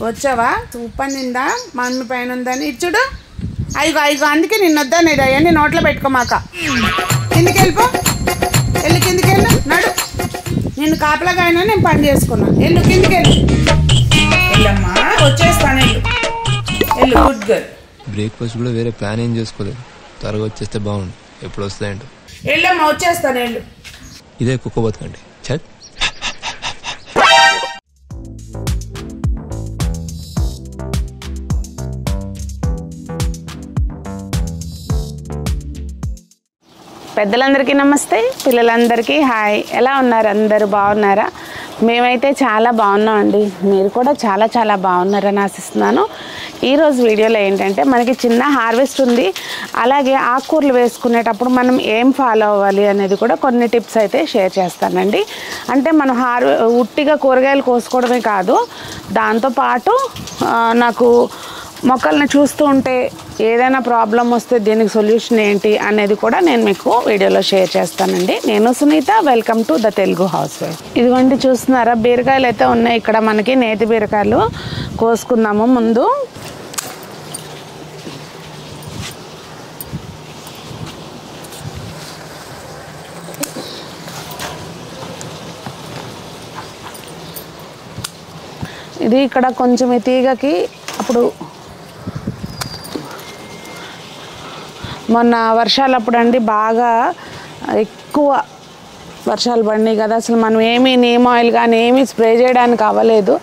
వచ్చావా? ఉప్పు నిందా మమ్మీ పైన ఉందని ఇచ్చుడు. అయ్యో అందుకే నిన్ను వద్దానేది అవన్నీ నోట్లో పెట్టుకోమాక. కిందికి వెళ్ళిపో, వెళ్ళి కిందికి వెళ్ళు, నడు. నేను కాపలాగా అయినా నేను పని చేసుకున్నాను. వెళ్ళు కిందికి వెళ్ళు. వెళ్ళమ్మా, వచ్చేస్తాను. వెళ్ళు, గుడ్ గర్ల్. బ్రేక్ఫాస్ట్ కూడా వేరే ప్లాన్ ఏం చేసుకోలేదు. త్వరగా వచ్చేస్తే బాగుండు. ఎప్పుడు వస్తాయంట. వెళ్ళమ్మా, వచ్చేస్తాను. వెళ్ళు. ఇదే కుక్క బతకండి. చట్. పెద్దలందరికీ నమస్తే, పిల్లలందరికీ హాయ్. ఎలా ఉన్నారు? అందరూ బాగున్నారా? మేమైతే చాలా బాగున్నామండి. మీరు కూడా చాలా చాలా బాగున్నారని ఆశిస్తున్నాను. ఈరోజు వీడియోలో ఏంటంటే మనకి చిన్న హార్వెస్ట్ ఉంది. అలాగే ఆకుకూరలు వేసుకునేటప్పుడు మనం ఏం ఫాలో అవ్వాలి అనేది కూడా కొన్ని టిప్స్ అయితే షేర్ చేస్తానండి. అంటే మనం ఉట్టిగా కూరగాయలు కోసుకోవడమే కాదు, దాంతోపాటు నాకు మొక్కల్ని చూస్తూ ఉంటే ఏదైనా ప్రాబ్లం వస్తే దీనికి సొల్యూషన్ ఏంటి అనేది కూడా నేను మీకు వీడియోలో షేర్ చేస్తానండి. నేను Sunitha, welcome to the Telugu housewife. ఇదిగోండి, చూస్తున్నారా బీరకాయలు అయితే ఉన్నాయి ఇక్కడ. మనకి నేతి బీరకాయలు కోసుకుందాము ముందు. ఇది ఇక్కడ కొంచెం ఈ తీగకి అప్పుడు మొన్న వర్షాలప్పుడు అండి బాగా ఎక్కువ వర్షాలు పడినాయి కదా, అసలు మనం ఏమీ నీమ్ ఆయిల్ కానీ ఏమీ స్ప్రే చేయడానికి అవ్వలేదు.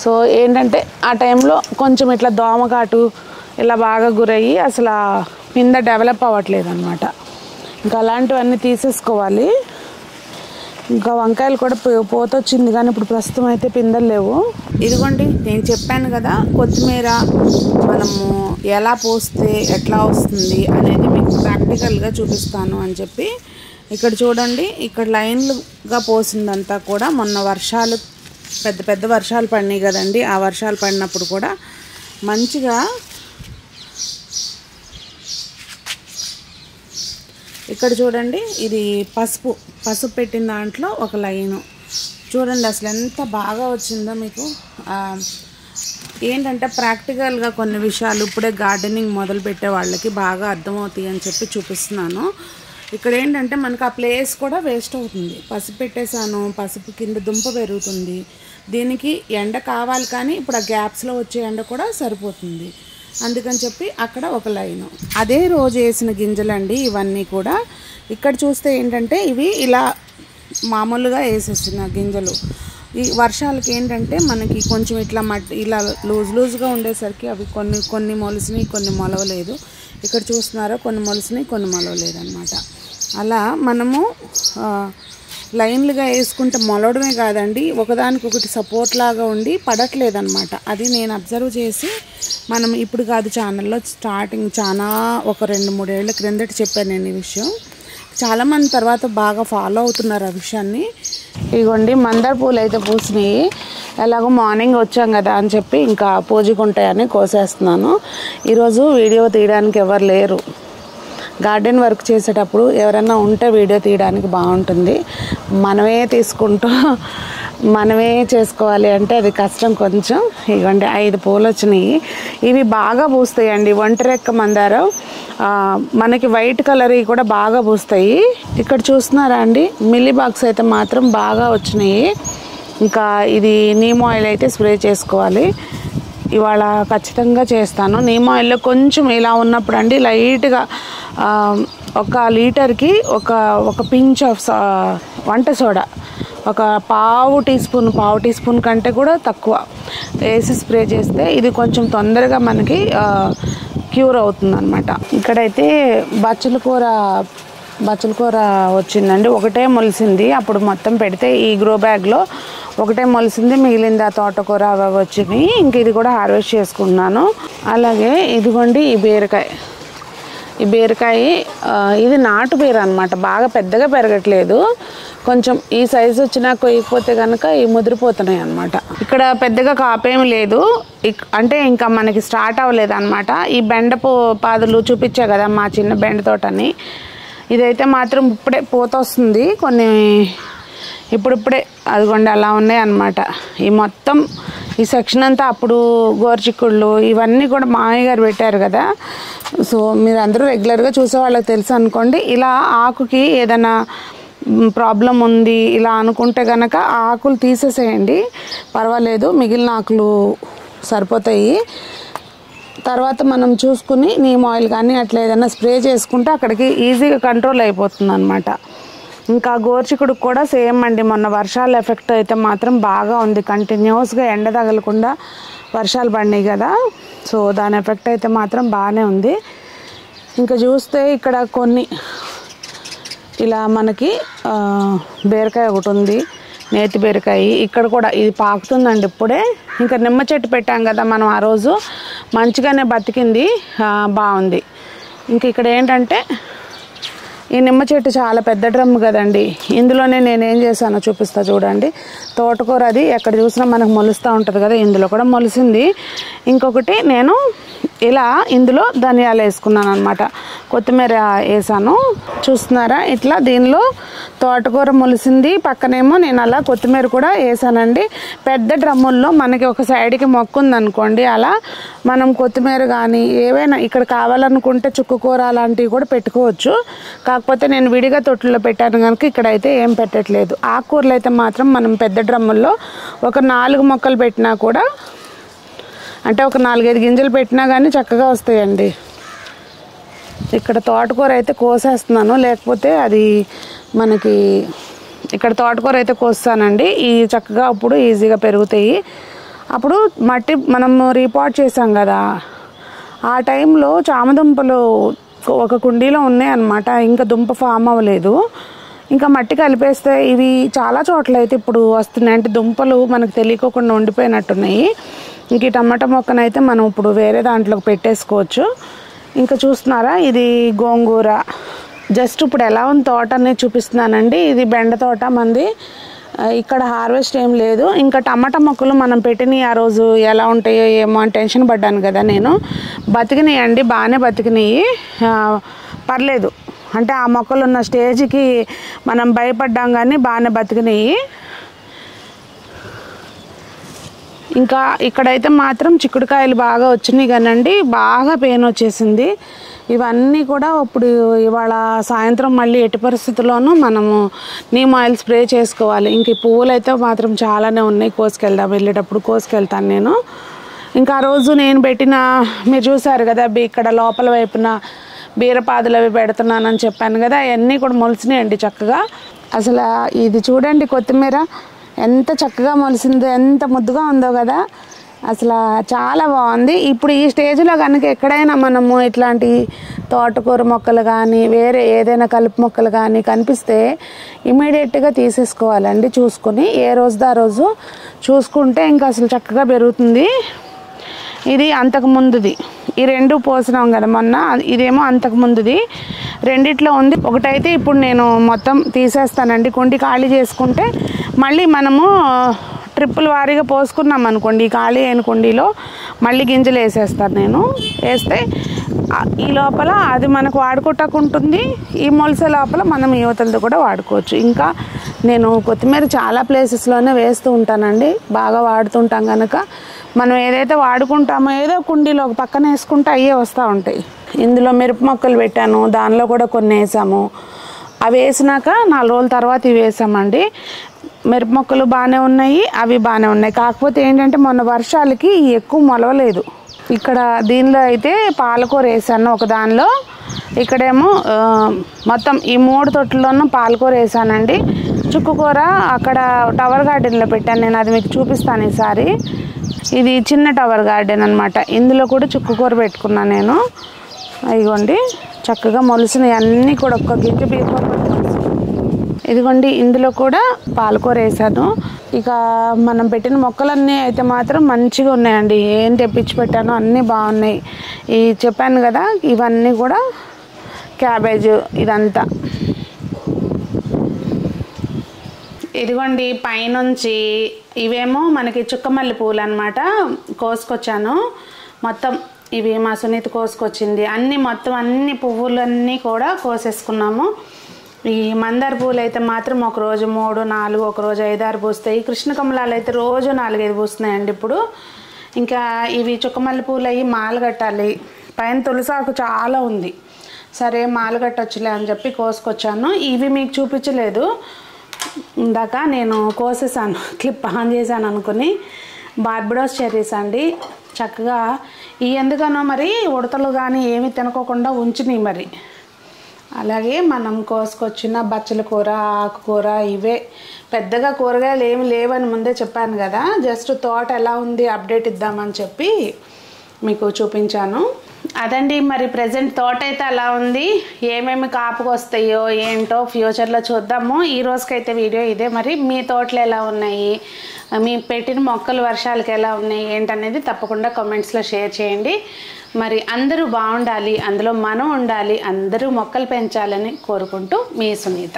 సో ఏంటంటే ఆ టైంలో కొంచెం ఇట్లా దోమకాటు ఇలా బాగా గురయ్యి అసలు పింద డెవలప్ అవ్వట్లేదు అనమాట. ఇంకా అలాంటివన్నీ తీసేసుకోవాలి. ఇంకా వంకాయలు కూడా పోతొచ్చింది కానీ ఇప్పుడు ప్రస్తుతం అయితే పిందెలు లేవు. ఇదిగోండి, నేను చెప్పాను కదా కొత్తిమీర మనము ఎలా పోస్తే ఎట్లా వస్తుంది అనేది మీకు ప్రాక్టికల్గా చూపిస్తాను అని చెప్పి. ఇక్కడ చూడండి, ఇక్కడ లైన్లుగా పోసిందంతా కూడా మొన్న వర్షాలు పెద్ద పెద్ద వర్షాలు పడినాయి కదండి. ఆ వర్షాలు పడినప్పుడు కూడా మంచిగా ఇక్కడ చూడండి, ఇది పసుపు పెట్టిన దాంట్లో ఒక లైను చూడండి అసలు ఎంత బాగా వచ్చిందో మీకు. ఏంటంటే ప్రాక్టికల్గా కొన్ని విషయాలు ఇప్పుడే గార్డెనింగ్ మొదలు పెట్టే వాళ్ళకి బాగా అర్థమవుతాయి అని చెప్పి చూపిస్తున్నాను. ఇక్కడ ఏంటంటే మనకు ఆ ప్లేస్ కూడా వేస్ట్ అవుతుంది. పసుపు పెట్టేశాను, పసుపు కింద దుంప పెరుగుతుంది. దీనికి ఎండ కావాలి కానీ ఇప్పుడు ఆ గ్యాప్స్లో వచ్చే ఎండ కూడా సరిపోతుంది. అందుకని చెప్పి అక్కడ ఒక లైను. అదే రోజు వేసిన గింజలండి ఇవన్నీ కూడా. ఇక్కడ చూస్తే ఏంటంటే ఇవి ఇలా మామూలుగా వేసేసిన గింజలు. ఈ వర్షాలకి ఏంటంటే మనకి కొంచెం ఇట్లా మట్టి ఇలా లూజ్గా ఉండేసరికి అవి కొన్ని మొలిసినాయి, కొన్ని మొలవలేదు. ఇక్కడ చూస్తున్నారా, కొన్ని మొలిసినాయి, కొన్ని మొలవలేదు అనమాట. అలా మనము లైన్లుగా వేసుకుంటే మొలవడమే కాదండి, ఒకదానికొకటి సపోర్ట్ లాగా ఉండి పడట్లేదన్నమాట. అది నేను అబ్జర్వ్ చేసి మనం ఇప్పుడు కాదు ఛానల్లో స్టార్టింగ్ ఒక 2-3 ఏళ్ల క్రిందట చెప్పాను నేను ఈ విషయం. చాలామంది తర్వాత బాగా ఫాలో అవుతున్నారు ఆ విషయాన్ని. ఇదిగోండి, మందార పూలు అయితే పూసినాయి. ఎలాగో మార్నింగ్ వచ్చాం కదా అని చెప్పి ఇంకా పూజకుంటాయని కోసేస్తున్నాను. ఈరోజు వీడియో తీయడానికి ఎవరు లేరు. గార్డెన్ వర్క్ చేసేటప్పుడు ఎవరైనా ఉంటే వీడియో తీయడానికి బాగుంటుంది. మనమే తీసుకుంటూ మనమే చేసుకోవాలి అంటే అది కష్టం కొంచెం. ఇవ్వండి 5 పూలు వచ్చినాయి. ఇవి బాగా పూస్తాయండి. ఒంటరెక్క మందారం మనకి వైట్ కలర్ కూడా బాగా పూస్తాయి. ఇక్కడ చూస్తున్నారా అండి, మిల్లీ బాక్స్ అయితే మాత్రం బాగా వచ్చినాయి. ఇంకా ఇది నీమ్ ఆయిల్ అయితే స్ప్రే చేసుకోవాలి. ఇవాళ ఖచ్చితంగా చేస్తాను. నీమ్ ఆయిల్లో కొంచెం ఇలా ఉన్నప్పుడు అండి లైట్గా 1 లీటర్కి ఒక పించ్ ఆఫ్ వంట సోడా, ఒక పావు టీ స్పూన్ కంటే కూడా తక్కువ వేసి స్ప్రే చేస్తే ఇది కొంచెం తొందరగా మనకి క్యూర్ అవుతుంది అనమాట. ఇక్కడైతే బచ్చల కూర వచ్చిందండి. ఒకటే మొలిసింది. అప్పుడు మొత్తం పెడితే ఈ గ్రో బ్యాగ్లో ఒకటే మొలిసింది, మిగిలింది ఆ తోటకూర అవి వచ్చినాయి. ఇంక ఇది కూడా హార్వెస్ట్ చేసుకుంటున్నాను. అలాగే ఇదిగోండి ఈ బీరకాయ ఇది నాటు బీర అనమాట. బాగా పెద్దగా పెరగట్లేదు, కొంచెం ఈ సైజు వచ్చినా కొయ్యకపోతే కనుక ఇవి ముదిరిపోతున్నాయి అనమాట. ఇక్కడ పెద్దగా కాపేమి లేదు, అంటే ఇంకా మనకి స్టార్ట్ అవ్వలేదు అనమాట. ఈ బెండపు పాదులు చూపించా కదా మా చిన్న బెండ తోటని, ఇదైతే మాత్రం ఇప్పుడే పోతొస్తుంది. కొన్ని ఇప్పుడిప్పుడే అదిగోండి అలా ఉన్నాయి అన్నమాట. ఈ మొత్తం ఈ సెక్షన్ అంతా అప్పుడు గోరుచిక్కుళ్ళు ఇవన్నీ కూడా మామయ్య గారు పెట్టారు కదా. సో మీరు అందరూ రెగ్యులర్గా చూసే వాళ్ళకి తెలుసు అనుకోండి. ఇలా ఆకుకి ఏదైనా ప్రాబ్లం ఉంది ఇలా అనుకుంటే కనుక ఆకులు తీసేసేయండి, పర్వాలేదు, మిగిలిన ఆకులు సరిపోతాయి. తర్వాత మనం చూసుకుని నీమ్ ఆయిల్ కానీ అట్లా ఏదైనా స్ప్రే చేసుకుంటే అక్కడికి ఈజీగా కంట్రోల్ అయిపోతుంది అనమాట. ఇంకా గోరుచిక్కుడుకు కూడా సేమ్ అండి. మొన్న వర్షాల ఎఫెక్ట్ అయితే మాత్రం బాగా ఉంది. కంటిన్యూస్గా ఎండ తగలకుండా వర్షాలు పడినాయి కదా, సో దాని ఎఫెక్ట్ అయితే మాత్రం బాగానే ఉంది. ఇంకా చూస్తే ఇక్కడ కొన్ని ఇలా మనకి బీరకాయ ఒకటి ఉంది, నేతి బీరకాయ. ఇక్కడ కూడా ఇది పాకుతుందండి ఇప్పుడే. ఇంకా నిమ్మ చెట్టు పెట్టాం కదా మనం ఆ రోజు, మంచిగానే బతికింది, బాగుంది. ఇంక ఇక్కడ ఏంటంటే ఈ నిమ్మ చెట్టు చాలా పెద్ద డ్రమ్ కదండి, ఇందులోనే నేనేం చేశానో చూపిస్తా చూడండి. తోటకూర అది ఎక్కడ చూసినా మనకు మొలుస్తూ ఉంటుంది కదా, ఇందులో కూడా మొలిసింది. ఇంకొకటి నేను ఇలా ఇందులో ధనియాలు వేసుకున్నాను అనమాట, కొత్తిమీర వేసాను, చూస్తున్నారా ఇట్లా. దీనిలో తోటకూర మొలిసింది, పక్కనేమో నేను అలా కొత్తిమీర కూడా వేసానండి. పెద్ద డ్రమ్ముల్లో మనకి ఒక సైడ్కి మొక్క ఉందనుకోండి, అలా మనం కొత్తిమీర కానీ ఏవైనా ఇక్కడ కావాలనుకుంటే చుక్కకూర అలాంటివి కూడా పెట్టుకోవచ్చు. కాకపోతే నేను విడిగా తొట్టులో పెట్టాను కనుక ఇక్కడైతే ఏం పెట్టట్లేదు. ఆకుకూరలు అయితే మాత్రం మనం పెద్ద డ్రమ్ముల్లో ఒక 4 మొక్కలు పెట్టినా కూడా, అంటే ఒక 4-5 గింజలు పెట్టినా కానీ చక్కగా వస్తాయండి. ఇక్కడ తోటకూర అయితే కోసేస్తున్నాను, లేకపోతే అది మనకి ఇక్కడ తోటకూర అయితే కోస్తానండి. ఈ చక్కగా అప్పుడు ఈజీగా పెరుగుతాయి. అప్పుడు మట్టి మనం రీపాట్ చేసాం కదా, ఆ టైంలో చామదుంపలు ఒక కుండీలో ఉన్నాయి అన్నమాట, ఇంకా దుంప ఫామ్ అవ్వలేదు. ఇంకా మట్టి కలిపేస్తే ఇవి చాలా చోట్ల అయితే ఇప్పుడు వస్తున్నాయి, అంటే దుంపలు మనకు తెలియకోకుండా ఉండిపోయినట్టున్నాయి. ఇంక ఈ టమాటా మొక్కనైతే మనం ఇప్పుడు వేరే దాంట్లోకి పెట్టేసుకోవచ్చు. ఇంకా చూస్తున్నారా ఇది గోంగూర. జస్ట్ ఇప్పుడు ఎలా ఉంది తోట అనేది చూపిస్తున్నానండి. ఇది బెండ తోట మంది, ఇక్కడ హార్వెస్ట్ ఏం లేదు. ఇంకా టమాటా మొక్కలు మనం పెట్టినవి ఆ రోజు ఎలా ఉంటాయో ఏమో అని టెన్షన్ పడ్డాను కదా నేను. బతికినాయి అండి, బాగానే బతికినాయి, పర్లేదు. అంటే ఆ మొక్కలు ఉన్న స్టేజ్కి మనం భయపడ్డాం కానీ బాగానే బతికినాయి. ఇంకా ఇక్కడైతే మాత్రం చిక్కుడుకాయలు బాగా వచ్చినాయి కానండి, బాగా పెయిన్ వచ్చేసింది. ఇవన్నీ కూడా ఇప్పుడు ఇవాళ సాయంత్రం మళ్ళీ ఎట్టి పరిస్థితుల్లోనూ మనము నీమ్ ఆయిల్ స్ప్రే చేసుకోవాలి. ఇంక ఈ పువ్వులు అయితే మాత్రం చాలానే ఉన్నాయి, కోసుకెళ్దాం, వెళ్ళేటప్పుడు కోసుకెళ్తాను నేను. ఇంకా ఆ రోజు నేను పెట్టిన, మీరు చూసారు కదా ఇక్కడ లోపల వైపున బీరపాదులు అవి పెడుతున్నానని చెప్పాను కదా, అవన్నీ కూడా మొలిసినాయండి చక్కగా. అసలు ఇది చూడండి కొత్తిమీర ఎంత చక్కగా మొలిసిందో, ఎంత ముద్దుగా ఉందో కదా, అసలు చాలా బాగుంది. ఇప్పుడు ఈ స్టేజ్లో కనుక ఎక్కడైనా మనము ఇట్లాంటి తోటకూర మొక్కలు కానీ వేరే ఏదైనా కలుపు మొక్కలు కానీ కనిపిస్తే ఇమీడియట్గా తీసేసుకోవాలండి, చూసుకొని ఏ రోజుదో ఆ రోజు చూసుకుంటే ఇంకా అసలు చక్కగా పెరుగుతుంది. ఇది అంతకుముందుది, ఈ 2 పోసినాం కదా మొన్న, ఇదేమో అంతకుముందుది. రెండిట్లో ఉంది. ఒకటైతే ఇప్పుడు నేను మొత్తం తీసేస్తానండి, కుండి ఖాళీ చేసుకుంటే మళ్ళీ మనము ట్రిప్పుల వారీగా పోసుకున్నాం అనుకోండి, ఈ ఖాళీ అయిన కుండీలో మళ్ళీ గింజలు వేసేస్తాను నేను. వేస్తే ఈ లోపల అది మనకు వాడుకోటకుంటుంది, ఈ మొలస లోపల మనం యువతలతో కూడా వాడుకోవచ్చు. ఇంకా నేను కొత్తిమీర చాలా ప్లేసెస్లోనే వేస్తూ ఉంటానండి, బాగా వాడుతుంటాం కనుక మనం ఏదైతే వాడుకుంటామో ఏదో కుండీలో ఒక పక్కన వేసుకుంటే అయ్యే వస్తూ ఉంటాయి. ఇందులో మిరప మొక్కలు పెట్టాను, దానిలో కూడా కొన్ని వేసాము. అవి వేసినాక 4 రోజుల తర్వాత ఇవి వేసామండి. మిరప మొక్కలు బాగానే ఉన్నాయి, అవి బాగానే ఉన్నాయి. కాకపోతే ఏంటంటే మొన్న వర్షాలకి ఎక్కువ మొలవలేదు. ఇక్కడ దీనిలో అయితే పాలకూర వేసాను ఒక దానిలో, ఇక్కడేమో మొత్తం ఈ 3 తొట్టుల్లోనూ పాలకూర వేసానండి. చుక్కకూర అక్కడ టవర్ గార్డెన్లో పెట్టాను నేను, అది మీకు చూపిస్తాను ఈసారి. ఇది చిన్న టవర్ గార్డెన్ అనమాట, ఇందులో కూడా చుక్కకూర పెట్టుకున్నాను నేను. ఇదిగోండి చక్కగా మొలిసినవి అన్నీ కూడా, ఒక్క గింజ బీరకూర. ఇదిగోండి ఇందులో కూడా పాలకూర వేసాను. ఇక మనం పెట్టిన మొక్కలన్నీ అయితే మాత్రం మంచిగా ఉన్నాయండి, ఏం తెప్పించి పెట్టానో అన్నీ బాగున్నాయి. ఈ చెప్పాను కదా ఇవన్నీ కూడా క్యాబేజ్ ఇదంతా. ఇదిగోండి పైనుంచి ఇవేమో మనకి చుక్కమల్లి పూలు అనమాట, కోసుకొచ్చాను మొత్తం. ఇవి మా సునీత కోసుకొచ్చింది, అన్నీ మొత్తం అన్ని పువ్వులన్నీ కూడా కోసేసుకున్నాము. ఈ మందార పూలు అయితే మాత్రం ఒకరోజు 3, 4, ఒకరోజు 5, 6 పూస్తాయి. కృష్ణకమలాలు అయితే రోజు 4, 5 పూస్తున్నాయండి ఇప్పుడు. ఇంకా ఇవి చుక్కమల్లి పూలు అయ్యి మాల కట్టాలి. పైన తులసాకు చాలా ఉంది. సరే మాల కట్టొచ్చులే అని చెప్పి కోసుకొచ్చాను. ఇవి మీకు చూపించలేదు, ఇందాక నేను కోసేసాను, క్లిప్ ఆన్ చేశాను అనుకుని. బార్బడోస్ చెర్రీస్ అండి, చక్కగా ఈ ఎందుకనో మరి ఉడతలు కానీ ఏమి తినకోకుండా ఉంచినాయి మరి. అలాగే మనం కోసుకొచ్చిన బచ్చల కూర, ఆకుకూర, ఇవే పెద్దగా కూరగాయలు ఏమి లేవని ముందే చెప్పాను కదా. జస్ట్ తోట ఎలా ఉంది అప్డేట్ ఇద్దామని చెప్పి మీకు చూపించాను. అదండి మరి ప్రజెంట్ తోట అయితే అలా ఉంది. ఏమేమి కాపుకొస్తాయో ఏంటో ఫ్యూచర్లో చూద్దాము. ఈ రోజుకైతే వీడియో ఇదే. మరి మీ తోటలు ఎలా ఉన్నాయి, మీ పెట్టిన మొక్కలు వర్షాలకి ఎలా ఉన్నాయి ఏంటనేది తప్పకుండా కామెంట్స్లో షేర్ చేయండి. మరి అందరూ బాగుండాలి, అందులో మనం ఉండాలి, అందరూ మొక్కలు పెంచాలని కోరుకుంటూ మీ సునీత.